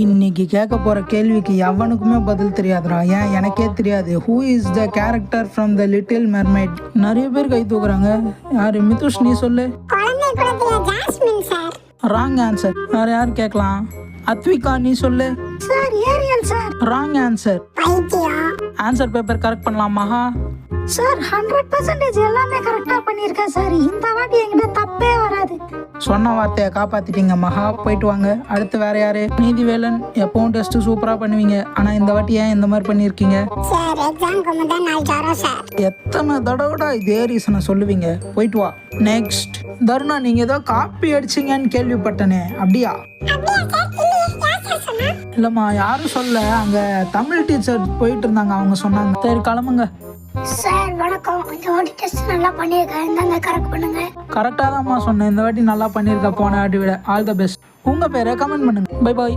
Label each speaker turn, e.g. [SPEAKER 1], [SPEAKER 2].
[SPEAKER 1] இன்னைக்கு கேட்க போற கேள்விக்கு எவனுக்குமே பதில் தெரியாதுடா. ஏன் எனக்கே தெரியாது. Who is the character from the little mermaid? நிறைய பேர் கை தூக்குறாங்க. யாரு? மிதுஷ், நீ சொல்லு. Wrong answer. வேற யார் கேட்கலாம்? அத்விகா, நீ சொல்லு.
[SPEAKER 2] Sir Ariel sir.
[SPEAKER 1] Wrong answer. Answer paper correct பண்ணலாம் மகா.
[SPEAKER 2] சார் 100% எல்லாமே கரெக்டா பண்ணிருக்கேன் சார். இந்த வாட்டி என்கிட்ட தப்பே வராது.
[SPEAKER 1] சொன்ன வார்த்தையை காப்பாத்திட்டீங்க மகா. போயிட்டு வாங்க. அடுத்து வேற யாரு? நீதிவேலன். எப்பவும் டெஸ்ட் சூப்பரா பண்ணுவீங்க. ஆனா இந்த வாட்டி ஏன் இந்த மாதிரி பண்ணிருக்கீங்க?
[SPEAKER 3] சார் எக்ஸாம்க்கு முன்னாடி நாள் ஜாரம் சார்.
[SPEAKER 1] எத்தனை தடவைடா இதே ரீசனை சொல்லுவீங்க? போயிட்டு வா. நெக்ஸ்ட் தருணா, நீங்க ஏதோ காப்பி அடிச்சிங்கன்னு கேள்விப்பட்டனே, அப்படியா? இல்லம்மா, யாரும் சொல்ல. அங்க தமிழ் டீச்சர் போயிட்டு இருந்தாங்க, அவங்க சொன்னாங்க. சரி கிளம்புங்க.
[SPEAKER 2] சார் வணக்கம். இந்த வாட்டி டெஸ்ட் நல்லா பண்ணிருக்கேன். இந்தாங்க கரெக்ட் பண்ணுங்க.
[SPEAKER 1] கரெக்டா தான்மா சொன்னேன். இந்த வாட்டி நல்லா பண்ணிருக்க போன வாட்டி விட. All the best. உங்க பேரை கமெண்ட் பண்ணுங்க. Bye bye.